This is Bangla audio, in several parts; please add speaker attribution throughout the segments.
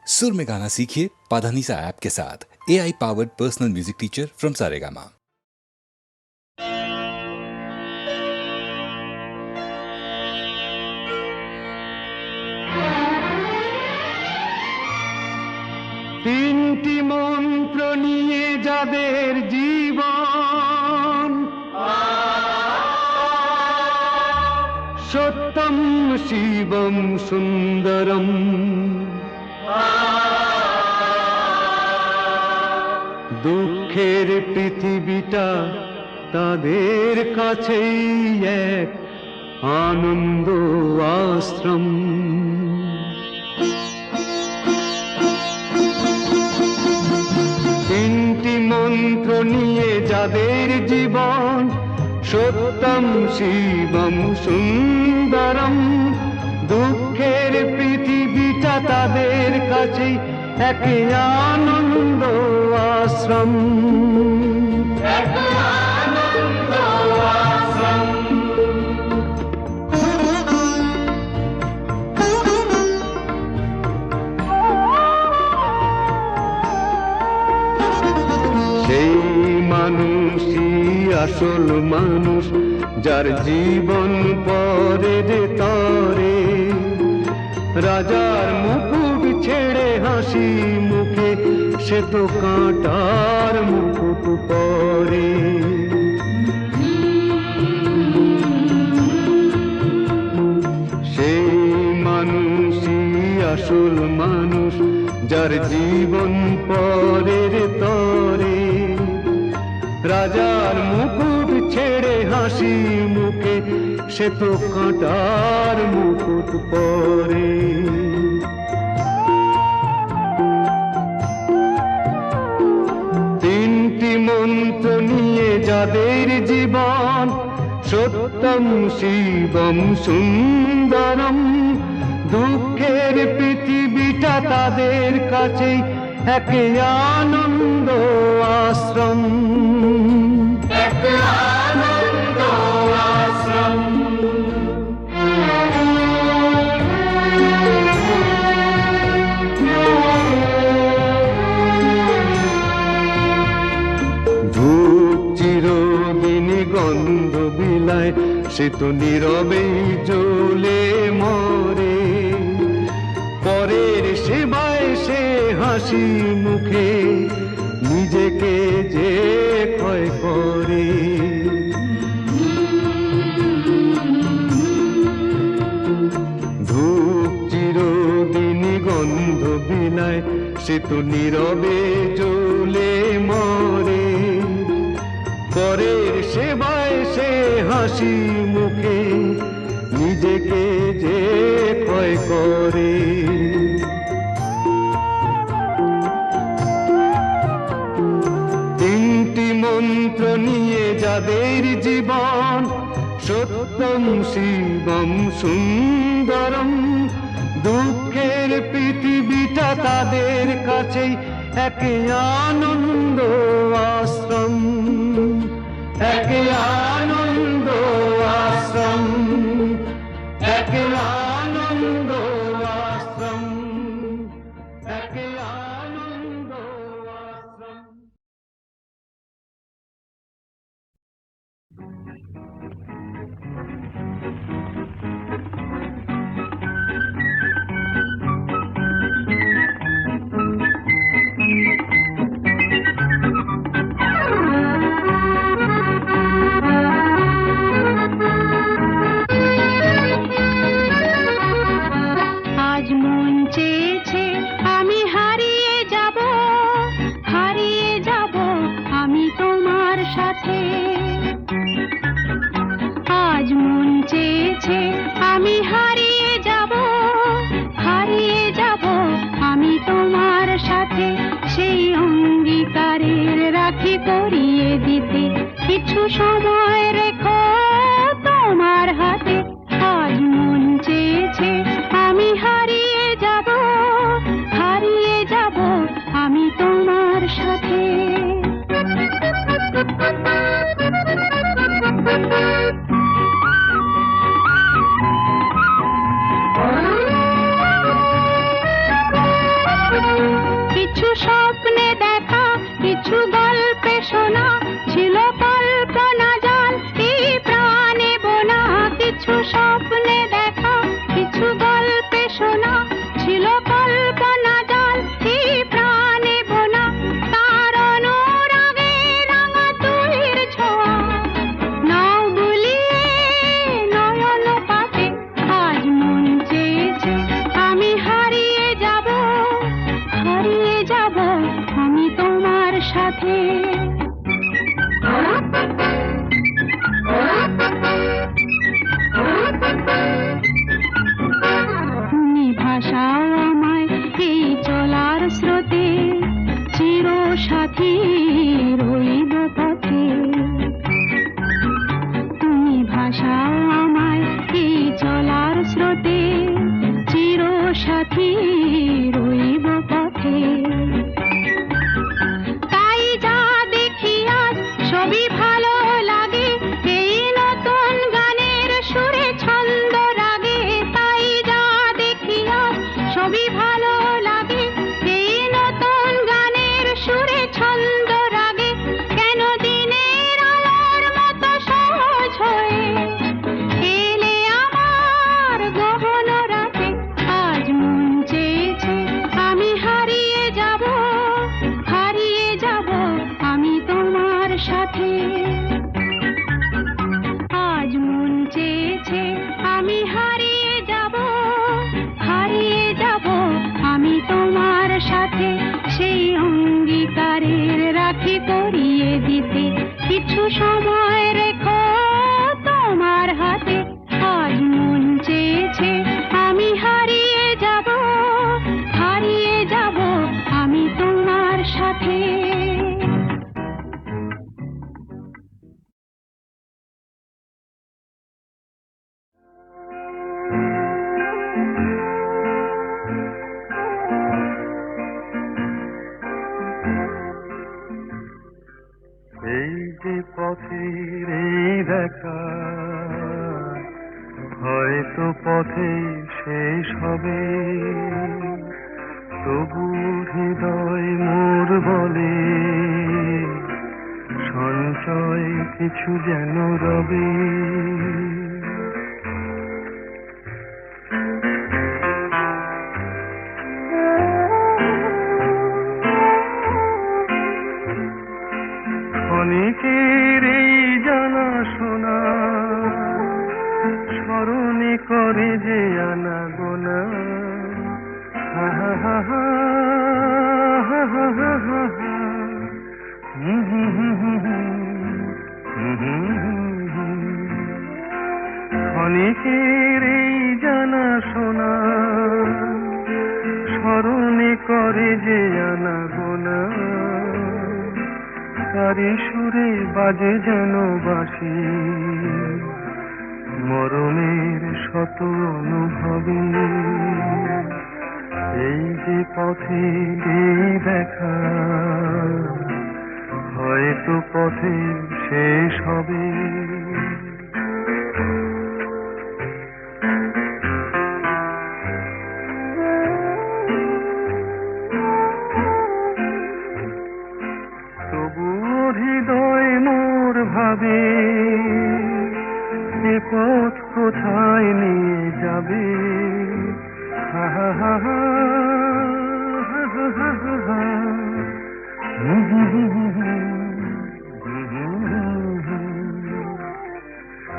Speaker 1: सुर में गाना सीखिए पाधानीसा ऐप के साथ। AI powered personal music teacher from Saregama.
Speaker 2: তিনটি মন্ত্র নিয়ে যাদের জীবন, সত্যম শিবম সুন্দরম, দুঃখের পৃথিবীটা তাদের কাছেই এক আনন্দ আশ্রম। তিনটি মন্ত্র নিয়ে যাদের জীবন, সত্যম শিবম সুন্দরম, দুঃখের পৃথিবীটা তাদের কাছেই এক আনন্দ আশ্রম। সেই মানুষই আসল মানুষ, যার জীবন পরে তরে, রাজার মুকুট ছেড়ে হাসি মুখে সে তো কাঁটার মুকুট পরে। সেই মানুষই আসল মানুষ, যার জীবন পরের তরে, রাজার মুকুট ছেড়ে হাসি মুখে সে তো কাঁটার মুকুট পরে। তিনটি মন্ত্র নিয়ে যাদের জীবন, সত্যম শিবম সুন্দরম, দুঃখের পৃথিবীটা তাদের কাছেই এক আনন্দ আশ্রম। আনন্দ আশ্রম। ধূপ চিরদিন গন্ধ বিলায়, সে তো নীরবেই জ্বলে মরে, পরের সেবায় সে হাসি মুখে নিজেকে যে ক্ষয় করে। ধূপ চিরদিন গন্ধ বিলায়, সে তো নীরবে জ্বলে মরে, পরের সেবায় সে হাসি মুখে নিজেকে যে ক্ষয় করে। তিনটি মন্ত্র নিয়ে যাদের জীবন, সত্যম শিবম সুন্দরম, দুঃখের পৃথিবীটা তাদের কাছেই এক আনন্দ আশ্রম। এক আনন্দ আশ্রম। এক আনন্দ আশ্রম। এক আনন্দ আশ্রম।
Speaker 3: আজ মন চেয়েছে আমি হারিয়ে যাব, আমি তোমার সাথে। আজ মন চেয়েছে আমি হারিয়ে যাব, আমি তোমার সাথে। সেই অঙ্গীকারের রাখি পরিয়ে দিতে কিছু সময় রেখো তোমার হাতে। আজ মন চেয়েছে আমি হারিয়ে যাব, আমি তোমার সাথে। কিছু গল্পে শোনা ছিল কল্পনা জাল, এই প্রাণে বোনা কিছু স্বপ্নে দেখা, কিছু গল্পে শোনা ছিল কল্পনা জাল, এই প্রাণে বোনা তার অনুরাগে রাঙা তুলির ছোঁয়া, নাও বুলিয়ে নয়ন পাতে আজ মন চেয়েছে আমি হারিয়ে যাব আমি তোমার সাথে। তুমি ভাষাও আমায় এই চলার স্রোতে, চির সাথী রইব পথে। তুমি ভাষাও আমায় এই চলার স্রোতে, চির সাথী রইব পথে। তাই যা দেখি আজ সবই ভালো লাগে, এই নতুন গানের সুরে ছন্দ রাগে। তাই যা দেখি আজ সবই ভালো লাগে, এই নতুন গানের সুরে ছন্দ রাগে। কেন দিনের আলোর মতো সহজ হয়ে এলে আমার গহন রাতে, আজ মন চেয়েছে আমি হারিয়ে যাব আমি তোমার সাথে। আজ মন চেয়েছে আমি হারিয়ে যাব আমি তোমার সাথে। সেই অঙ্গীকারের রাখি পরিয়ে দিতে কিছু সময় রেখো তোমার হাতে। আজ মন চেয়েছে আমি হারিয়ে যাব আমি তোমার সাথে।
Speaker 2: এই যে পথের এই দেখা, হয়তো পথে শেষ হবে, তবু হৃদয় মোর বলে সঞ্চয় কিছু যেন রবে। ক্ষণিকের এই জানা শোনা স্মরণে করে যে আনা গোনা, হা হা হা হা হা হা হা হা হা। ক্ষণিকের এই জানা শোনা স্মরণে করে যে আনা গোনা, তারি সুরে বাজে যেন বাঁশি মরমের শত অনুভবে। এই যে পথে এই দেখা, হয়তো পথে শেষ হবে। হৃদয় মোর ভাবে এ পথ কোথায় নিয়ে যাবে, হা হা হা হা হা হা হা হা।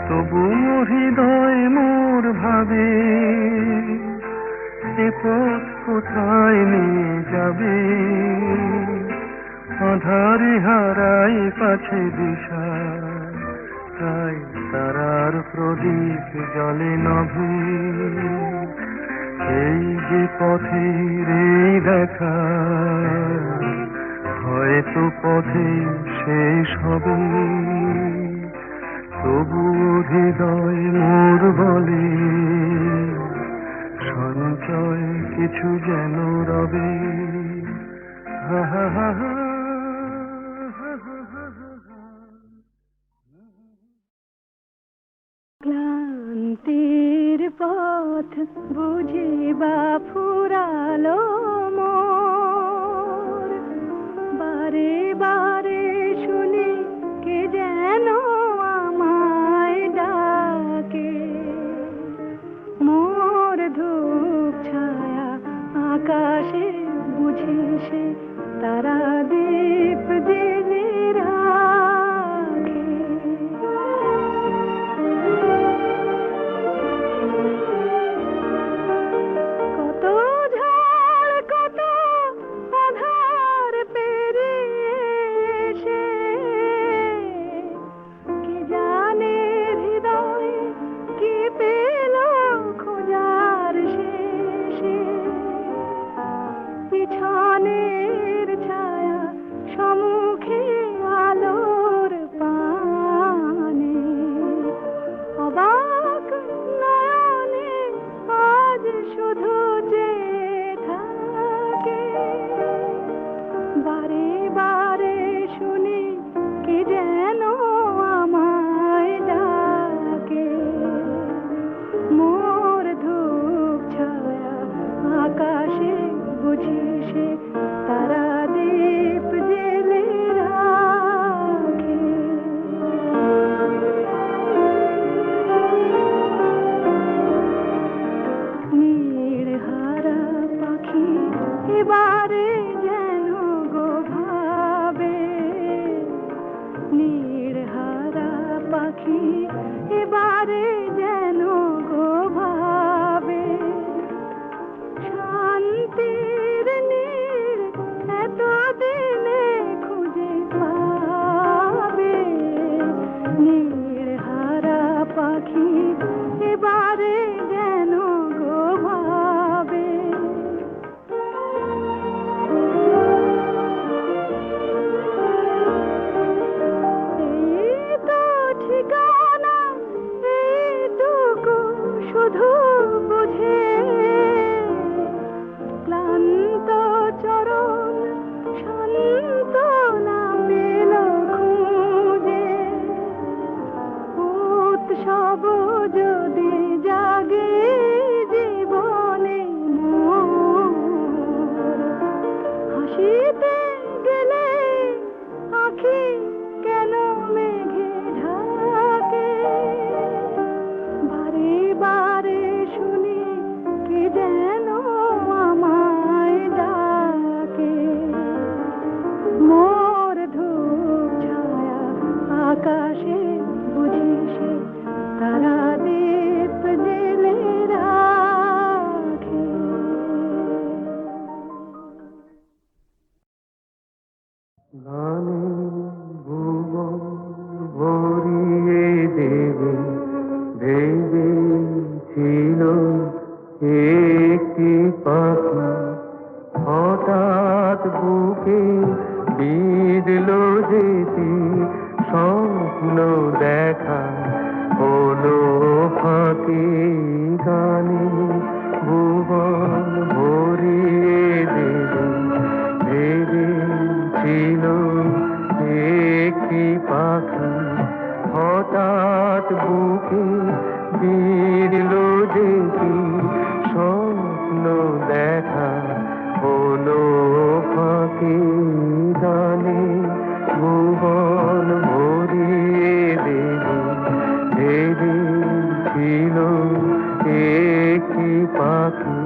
Speaker 2: তবু হৃদয় মোর ভাবে এ পথ কোথায় নিয়ে যাবে, আধারে হারাই পাছে দিশা, তাই তারার প্রদীপ জলে নভে। এই যে পথের এই দেখা, হয়তো পথে শেষ হবে, তবু হৃদয় মোর বলে সঞ্চয় কিছু যেন রবে। হা হা হা হা।
Speaker 3: ক্লান্তির পথ বুঝে বা ফুরালো মোর, বারে বা আকাশে বুঝি সে তারা দীপ জেলে রাখে। কত ঝড় কত আধার পেরিয়ে এসে কে জানে হৃদয়ে কি পেল খোঁজার শেষে। পিছনের ছায়া সম্মুখে আলোর পানে, অবাক নয়নে আজ শুধু চেয়ে থাকে। বারে বারে শুনি কে যেন আমায় ডাকে। মোর ধূপ ছায়া আকাশে বুঝি সে তারা দীপ জেলে রাখে। নীড়হারা পাখি এবারে যেন গো ভাবে। নীড়হারা পাখি এবারে যেন গো ভাবে। শান্তির নীড় এতদিনে খুঁজে পাবে। নীড়হারা পাখি এবারে যেন গো ভাবে। এই তো ঠিকানা, এইটুকু শুধু বুঝে। ক্লান্ত চরণ সান্ত্বনা পেল খুঁজে। উৎসব যদি জাগে জীবনে মোর, হাসিতে গেলে আঁখি কেন মেঘে ঢাকে। বারে বারে শুনি কে যেন আমায় ডাকে। মোর ধূপ ছায়া আকাশে বুঝি সে তারা দীপ জেলে রাখে।
Speaker 2: গানে ভুবন ভরিয়ে দেবে ভেবেছিল একটি পাখি, হঠাৎ বুকে বিঁধল যেতি স্বপ্ন দেখা হলো ফাঁকি। গানে ভুবন ভরিয়ে দেবে ভেবেছিল একটি পাখি, হঠাৎ বুকে বিঁধল যেতি স্বপ্ন দেখা হলো ফাঁকি। গানে ভুবন ভরিয়ে দেবে ভেবেছিল একটি পাখি।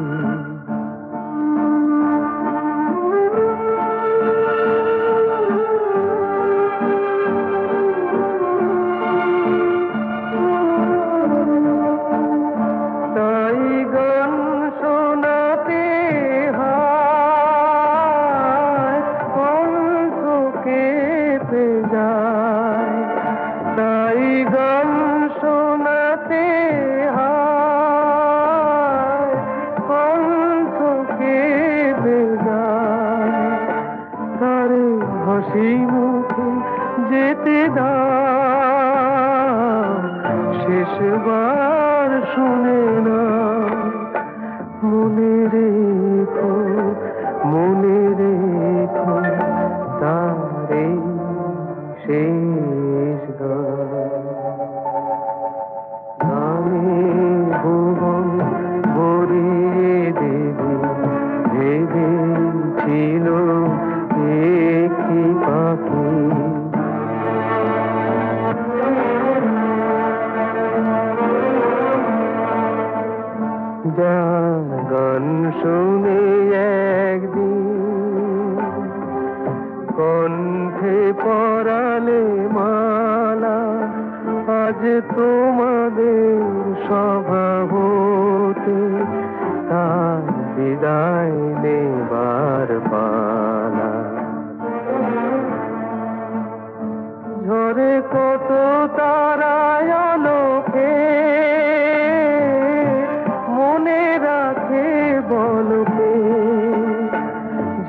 Speaker 2: তাই গান শোনাতে হয় কণ্ঠ কেঁপে যায়। তাই গান শোনাতে হয় কণ্ঠ কেঁপে যায়। তারে হাসি মুখে যেতে দাও, শেষবার শুনে না। মনে রেখো তারে শেষ গান। গানে ভুবন ভরিয়ে দেবে ভেবেছিল একটি পাখি।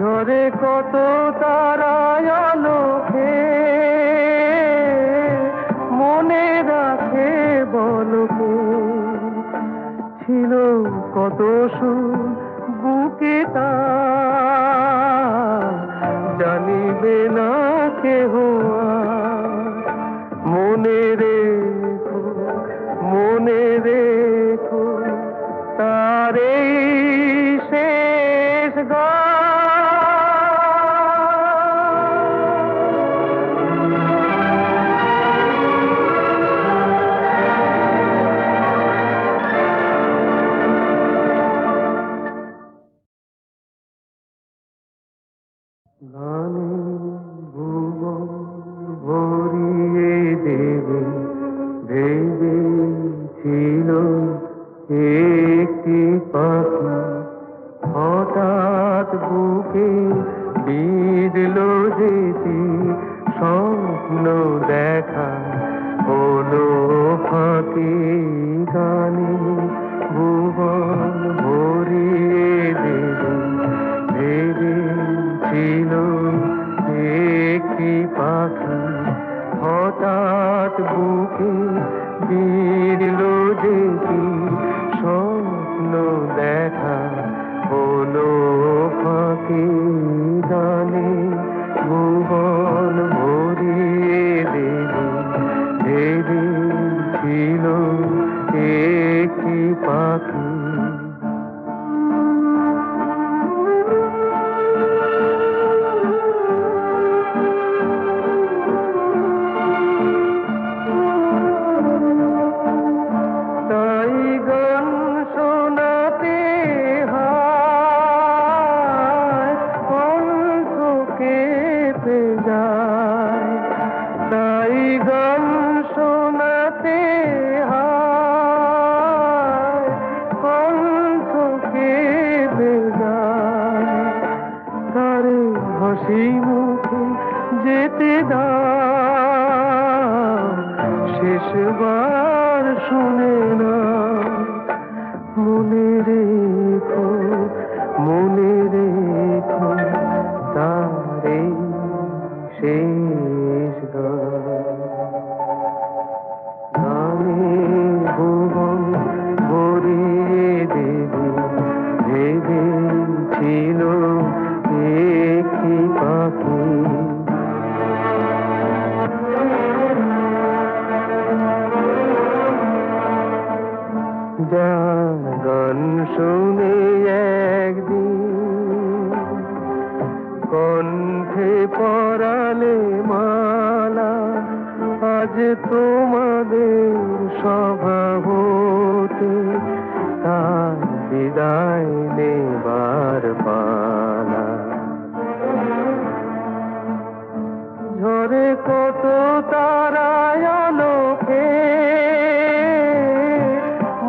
Speaker 2: ঝরে কত তারায় আলোকে মনে রাখে বলকে ছিল কত সুর বুকে তার জানিবে না কেহ আর। মনে রেখো তার এই শেষ গান। গানে ভুবন ভরিয়ে দেবে ভেবেছিল একটি পাখি হঠাৎ বুকে বিঁধল যেটি স্বপ্ন দেখা হলো ফাঁকি। গানে ভুবন ভরিয়ে দেবে ভেবেছিল একটি পাখি হঠাৎ বুকে বিঁধল যেটি স্বপ্ন দেখা হলো ফাঁকি। গানে ভুবন ভরিয়ে দেবে ভেবেছিল একটি পাখি। তাই গান শোনাতে হয় কণ্ঠ কেঁপে যায়। তাই গান শোনাতে হয় কণ্ঠ কেঁপে যায়। তারে হাসি মুখে যেতে দাও শেষবার শুনে না। মনে রেখো তারে শেষ গান। গানে ভুবন ভরিয়ে দেবে ভেবেছিল একটি পাখি। যার গান শুনে একদিন কণ্ঠে পরালে মালা আজ তোমাদের স্বভাবতে তার বিদায় নেবার পালা। ঝরে কত তারায় আলোকে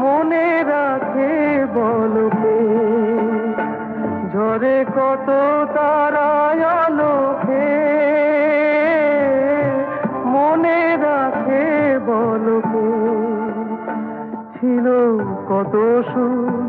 Speaker 2: মনে রাখে বলকে ঝরে কত তারায় আলোকে মনে রাখে বলকে ছিল কত সুর